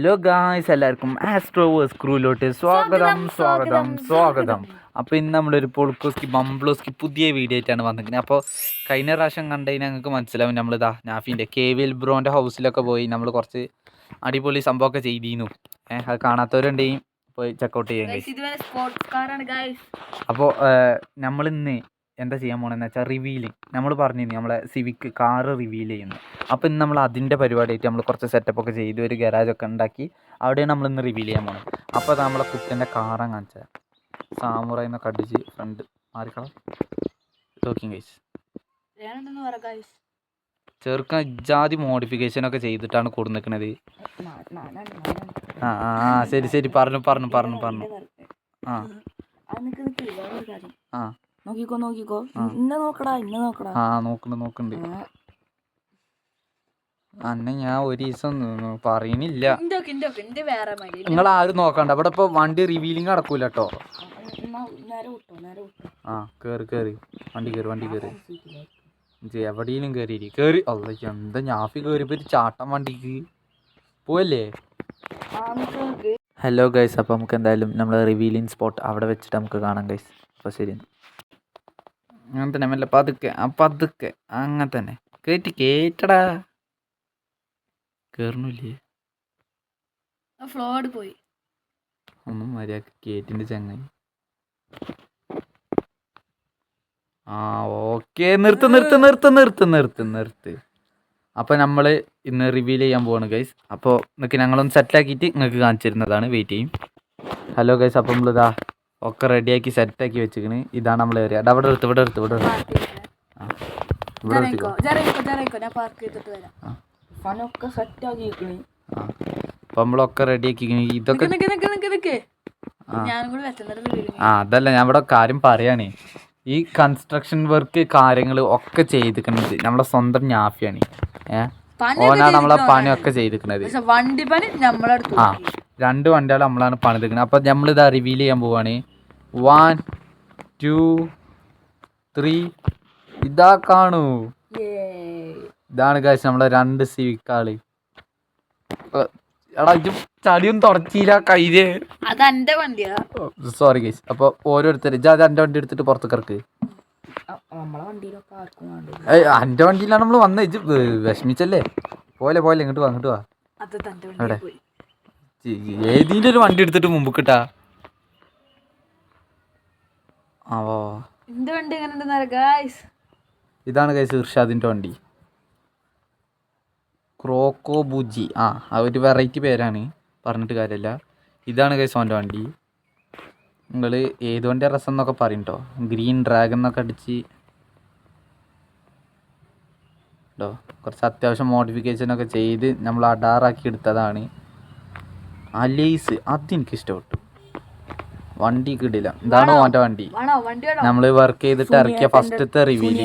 Hello guys, എല്ലാവർക്കും ആസ്ട്രോവേഴ്സ് ക്രൂലോട്ട് സ്വാഗതം. അപ്പോൾ ഇന്ന് നമ്മളൊരു പൊളുക്കോസ്കി ബംബ്ലോസ്കി പുതിയ വീഡിയോ ആയിട്ടാണ് വന്നിരിക്കുന്നത്. അപ്പോൾ കഴിഞ്ഞ പ്രാവശ്യം കണ്ടതിന് ഞങ്ങൾക്ക് മനസ്സിലാവും, നമ്മളിതാ നാഫിൻ്റെ KVL ബ്രോൻ്റെ ഹൗസിലൊക്കെ പോയി നമ്മൾ കുറച്ച് അടിപൊളി സംഭവമൊക്കെ ചെയ്തിരുന്നു. അത് കാണാത്തവരുണ്ടെങ്കിൽ പോയി ചെക്കൗട്ട് ചെയ്യാം. അപ്പോൾ നമ്മളിന്ന് എന്താ ചെയ്യാൻ പോകണമെന്ന് വെച്ചാൽ റിവീലിങ്. നമ്മൾ പറഞ്ഞിരുന്നു നമ്മളെ സിവിക്ക് കാറ് റിവീൽ ചെയ്യുന്നു. അപ്പോൾ ഇന്ന് നമ്മൾ അതിൻ്റെ പരിപാടിയായിട്ട് നമ്മൾ കുറച്ച് സെറ്റപ്പൊക്കെ ചെയ്ത് ഒരു ഗരാജൊക്കെ ഉണ്ടാക്കി അവിടെയാണ് നമ്മളിന്ന് റിവീൽ ചെയ്യാൻ പോകുന്നത്. അപ്പോൾ അത് നമ്മളെ കുട്ടൻ്റെ കാറാൻ കാണിച്ചാൽ സാമുറായി എന്നൊക്കെ അടിച്ച് ഫ്രണ്ട് മാറിക്കളാം ടോക്കിങ് ഗൈസ്. ചെറുക്കാൻ ഇജാതി മോഡിഫിക്കേഷനൊക്കെ ചെയ്തിട്ടാണ് കൊടുന്നിരിക്കുന്നത്. ശരി പറഞ്ഞു. നോക്കിക്കോ ഇന്നെ നോക്കടാ നോക്കണ്ട്. അന്നെ ഞാൻ ഒരു ദിവസം പറയണില്ല, നിങ്ങൾ ആരും നോക്കണ്ട. ഇവിടെ ഇപ്പൊ വണ്ടി റിവീലിങ് നടക്കൂല കേട്ടോ. കേറി വണ്ടി കേറി എവിടെയും കേറി. അല്ല എന്താ ഞാഫി കേറിയപ്പോ ഒരു ചാട്ടം വണ്ടിക്ക് പോവല്ലേ. ഹലോ ഗൈസ്, അപ്പോൾ നമുക്ക് എന്തായാലും നമ്മൾ റിവീലിംഗ് സ്പോട്ട് അവിടെ വെച്ചിട്ട് നമുക്ക് കാണാം ഗൈസ്. അപ്പോൾ ശരി, അങ്ങനെ തന്നെ മെല്ലെ പതുക്കെ അങ്ങനെ തന്നെ കേറ്റടാ. കേറണില്ലേ ഫ്ലോഡ് പോയി ഒന്നും മര്യാദ കേറ്റിൻ്റെ ചങ്ങായി. ഓക്കെ, നിർത്ത്. അപ്പോൾ നമ്മൾ ഇന്ന് റിവീൽ ചെയ്യാൻ പോവാണ് ഗൈസ്. അപ്പോൾ നിങ്ങൾക്ക് ഞങ്ങളൊന്ന് സെറ്റാക്കിയിട്ട് നിങ്ങൾക്ക് കാണിച്ചു തരുന്നതാണ്. വെയിറ്റ് ചെയ്യും. ഹലോ ഗൈസ്, അപ്പോൾ നമ്മളിതാ ഒക്കെ റെഡിയാക്കി സെറ്റാക്കി വെച്ചിക്കണ്. ഇതാണ് നമ്മൾ ഏരിയ. അവിടെ എടുത്ത് അപ്പോൾ നമ്മളൊക്കെ റെഡിയാക്കി. ഇതൊക്കെ അതല്ല, ഞാൻ ഇവിടെ കാര്യം പറയാണേ. ഈ കൺസ്ട്രക്ഷൻ വർക്ക് കാര്യങ്ങൾ ഒക്കെ ചെയ്തിരിക്കുന്നത് നമ്മളെ സ്വന്തം ഞാഫിയാണ്. ഓനാണ് നമ്മളെ പണിയൊക്കെ ചെയ്തിരിക്കുന്നത്. രണ്ട് വണ്ടികൾ നമ്മളാണ് പണിതിരിക്കുന്നത്. അപ്പം നമ്മളിതാ റിവീൽ ചെയ്യാൻ പോവാണ്. 1 2 3 ഇതാ കാണൂ. ഇതാണ് കാശ് നമ്മളെ 2 സിവിക്കാള്. എടാ ഇജ് ചടിയും തുടച്ചില്ല കയ്യില്. Sorry guys. അപ്പോൾ ഓരോരുത്തർ അത് എൻ്റെ വണ്ടി എടുത്തിട്ട് പുറത്ത് കിടക്ക്. എൻ്റെ വണ്ടിയിലാണ് നമ്മൾ വന്നത്. ഇജ് വിഷമിച്ചല്ലേ. പോലെ ഇങ്ങോട്ട് വാ. അവിടെ ഏതിൻ്റെ ഒരു വണ്ടി എടുത്തിട്ട് മുമ്പ് കിട്ടാ. ഇതാണ് ഗൈസ് ഇർഷാദിൻ്റെ വണ്ടി, ക്രോക്കോ ബുജി. ഒരു വെറൈറ്റി പേരാണ്, പറഞ്ഞിട്ട് കാര്യമില്ല. ഇതാണ് ഗൈസ് ഓൻ്റെ വണ്ടി. നിങ്ങൾ ഏത് വണ്ടി രസം എന്നൊക്കെ പറയും കേട്ടോ. ഗ്രീൻ ഡ്രാഗൺ എന്നൊക്കെ അടിച്ച് കേട്ടോ. കുറച്ച് അത്യാവശ്യം മോഡിഫിക്കേഷനൊക്കെ ചെയ്ത് നമ്മൾ അഡാറാക്കി എടുത്തതാണ്. അലേസ് അതെനിക്ക് ഇഷ്ടപ്പെട്ടു. വണ്ടി കിടില്ല. ഇതാണ് ഓൻ്റെ വണ്ടി. നമ്മൾ വർക്ക് ചെയ്തിട്ട് ഇറക്കിയ ഫസ്റ്റത്തെ റിവ്യൂല്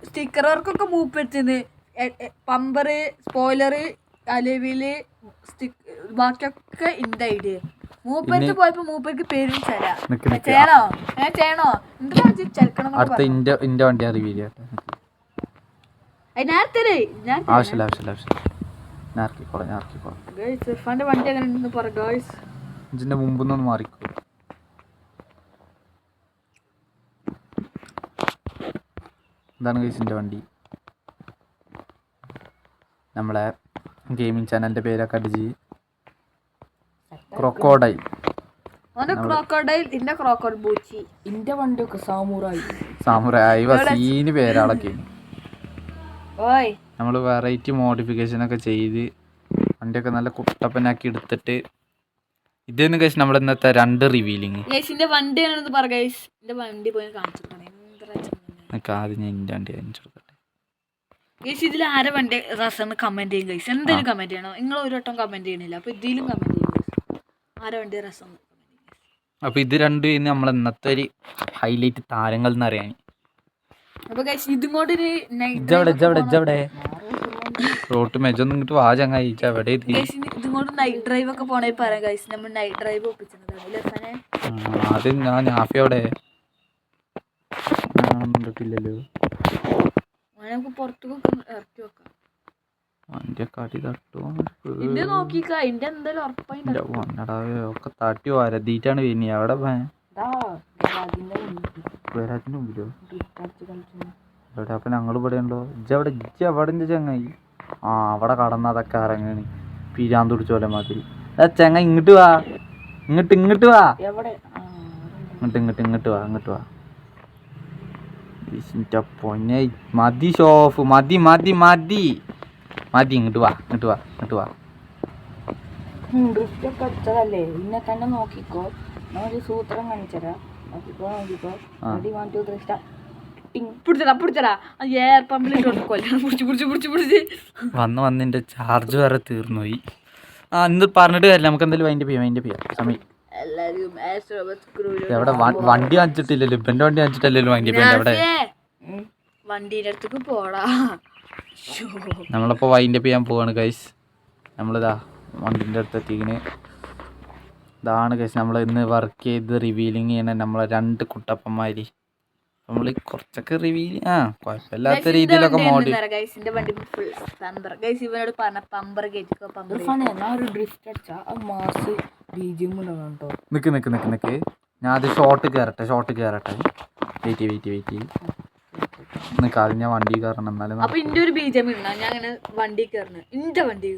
സ്റ്റിക്കർ വർക്കൊക്കെ മൂപ്പറ്റിന്ന്. പമ്പറ്, സ്പോയിലറ്, അലവില്, ബാക്കിയൊക്കെ ഇന്റെ ഐഡിയ. മൂപ്പർക്ക് പോയപ്പോ മൂപ്പർക്ക് പേരും ചെയ്യണോ ചെലക്കണം. അടുത്ത ഇന്റെ വണ്ടി റിവ്യൂ ചെയ്യട്ടെ. ആവശ്യമില്ല. വണ്ടി എങ്ങനെ പറ ഗായ്സ്. ഇതിന്റെ മുമ്പൊന്നും മാറിക്കോ. ഇതാണ് ഗൈസിൻ്റെ വണ്ടി. നമ്മളെ ഗെയിമിംഗ് ചാനലിൻ്റെ പേരൊക്കെ അടിച്ച് ക്രോക്കോഡൈൽ. സാമുറായി വസീന് പേരാളൊക്കെ. നമ്മൾ വെറൈറ്റി മോഡിഫിക്കേഷനൊക്കെ ചെയ്ത് വണ്ടിയൊക്കെ നല്ല കുട്ടപ്പനാക്കി എടുത്തിട്ട് ഇതെന്ന് കഴിച്ച് നമ്മൾ ഇന്നത്തെ 2 റിവീലിങ്. ആദ്യം ഞാൻ എൻ്റെ വണ്ടി കാണിച്ചെടുക്കട്ടെ. ഇതിൽ ആരെ വണ്ടി രസം കമന്റ് ചെയ്യും ഗൈസ്. എന്തെങ്കിലും കമന്റ് ചെയ്യണോ? നിങ്ങൾ ഒരു വട്ടം കമന്റ് ചെയ്യണില്ല, അപ്പൊ ഇതിലും കമന്റ് ചെയ്യും. ആരെ വണ്ടി രസം. അപ്പൊ ഇത് രണ്ടും നമ്മൾ ഇന്നത്തെ ഒരു ഹൈലൈറ്റ് താരങ്ങൾ എന്നറിയാൻ. അപ്പൊ ഗൈസ് ഇതും കൊണ്ട് റോട്ട് മെജൊന്നും ഇങ്ങോട്ട് വാ ചങ്ങായി. എവിടെ ഇതുകൊണ്ട് നൈറ്റ് ഡ്രൈവ് ഒക്കെ പോണേ പറയാം ഗൈസ്. നമ്മൾ നൈറ്റ് ഡ്രൈവ് ഒപ്പിച്ചത് ആദ്യം ഞാൻ ഹാഫിയോടെ കണ്ടിട്ടില്ലല്ലോ. നമുക്ക് പുറത്തൊക്കെ ഇറക്കി വെക്കാം. വണ്ടിയൊക്കെ അടി തട്ടുമോ ഇന്റെ നോക്കിക്ക ഇന്റെ എന്തായാലും ഉറപ്പായി വന്നടാവേ ഒക്കെ തട്ടി വരതിയിട്ടാണ് പിന്നെ അവിടെ ഗരാജിന്റെ മുമ്പിലോ എവിടെ അപ്പൊ ഞങ്ങൾ ഇവിടെ ഉണ്ടോ ഇജ്ജ് എവിടെ ചങ്ങായി ആ അവിടെ കടന്നതൊക്കെ ഇറങ്ങാണ് പിരാന്ത് പിടിച്ചോലെ മാതിരി ചങ്ങ ഇങ്ങോട്ട് വാ ഇങ്ങോട്ട് വാ ഇങ്ങോട്ട് വാ പൊന്നെ മതി ഷോഫ് മതി ഇങ്ങോട്ട് വാ അടിച്ചതല്ലേ ഇന്നെ തന്നെ നോക്കിക്കോ ഒരു സൂത്രം കാണിച്ചരാ നോക്കിക്കോ എയർ പമ്പിലിട്ട് വന്നിന്റെ ചാർജ് വരെ തീർന്നുപോയി ആ ഇന്ന് പറഞ്ഞിട്ട് കാര്യമില്ല നമുക്ക് എന്തായാലും വൈൻഡ് ചെയ്യാം സമയം എവിടെ വണ്ടി വാങ്ങിച്ചിട്ടില്ലല്ലോ ഇപ്പൻ്റെ വണ്ടി വാങ്ങിച്ചിട്ടല്ലല്ലോ വൈൻഡ് ചെയ്യാൻ എവിടെ വണ്ടീൻ്റെ അടുത്തേക്ക് പോടാ നമ്മളിപ്പോൾ വൈൻഡ് അപ്പ് ചെയ്യാൻ പോവാണ് ഗൈസ് നമ്മളിതാ വണ്ടിൻ്റെ അടുത്ത് എത്തിക്കണ് ഇതാണ് ഗൈസ് നമ്മൾ ഇന്ന് വർക്ക് ചെയ്ത് റിവീലിങ് ചെയ്യണ നമ്മളെ 2 കുട്ടപ്പന്മാർ നമ്മൾ കുറച്ചൊക്കെ റിവീൽ കുഴപ്പമില്ലാത്ത രീതിയിലൊക്കെ മോഡി നിക്ക് ഞാൻ അത് ഷോട്ട് കയറട്ടെ വെയിറ്റ് നിക്ക് അത് ഞാൻ വണ്ടി കയറണം എന്നാലും അപ്പൊ ഇന്റെ ഒരു ബീജം ഇടണം ഞാൻ അങ്ങനെ വണ്ടി കയറണ ഇന്റെ വണ്ടി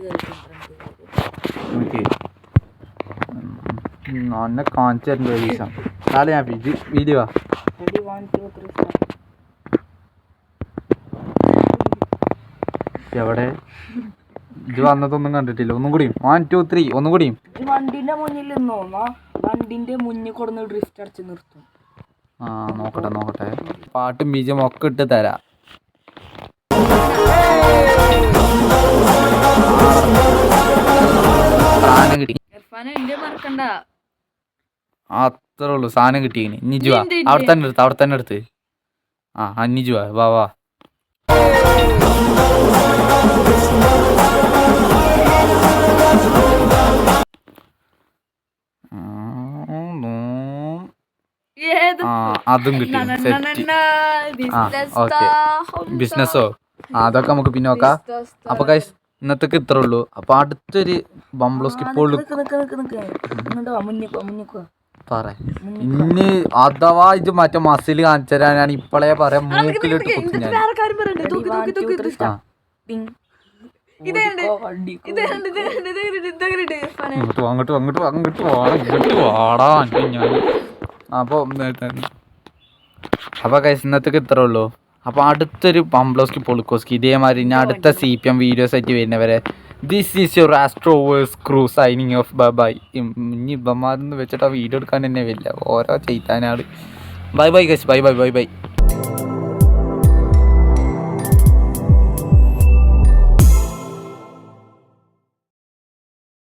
എന്നെ കാണിച്ചു തരുന്ന ഒരു ദിവസം നാളെ ഞാൻ വീഡിയോ എവിടെ ഇത് വന്നതൊന്നും കണ്ടിട്ടില്ല ഒന്നും കൂടിയും 1 2 3 ഒന്നും കൂടിയും വണ്ടിന്റെ മുന്നിൽ വണ്ടിന്റെ മുന്നിൽ കൊടുന്ന് ഡ്രിഫ്റ്റ് അടിച്ച് നിർത്തും ആ നോക്കട്ടെ പാട്ടും ബീജം ഒക്കെ ഇട്ട് തരാം സാധനം കിട്ടി അത്രേ ഉള്ളൂ സാധനം കിട്ടിയിന് ഇനിജു വാ അവിടെ തന്നെ എടുത്ത് ആ അന്നിജു വാ അതും കിട്ടി ഓക്കെ ബിസിനസ്സോ അതൊക്കെ നമുക്ക് പിന്നെ നോക്കാം അപ്പൊ ഗൈസ് ഇന്നത്തേക്ക് ഇത്രേ ഉള്ളൂ അപ്പൊ അടുത്തൊരു ബംബ്ലോ സ്കിപ്പ് പറ ഇനി അഥവാ ഇത് മറ്റേ മസിൽ കാണിച്ചു തരാനാണ് ഇപ്പോഴേ പറയാം മൂക്കിലിട്ട് കുത്തി ഞാൻ അങ്ങോട്ട് വാടാ ഞാൻ അപ്പോൾ ഗൈസ് ഇന്നത്തേക്ക് ഇത്രേ ഉള്ളൂ അപ്പോൾ അടുത്തൊരു പംബ്ലോസ്കി പൊളിക്കോസ്കി ഇതേമാതിരി ഞാൻ അടുത്ത CPM വീഡിയോസ് ആയിട്ട് വരുന്നവരെ this is your Astroverse crew signing off bye ഇനി ഇവന്മാരെന്ന് വെച്ചിട്ട് ആ വീഡിയോ എടുക്കാൻ തന്നെ വരില്ല ഓരോ ചെയ്താനാണ് ബൈ ഗൈസ് ബൈ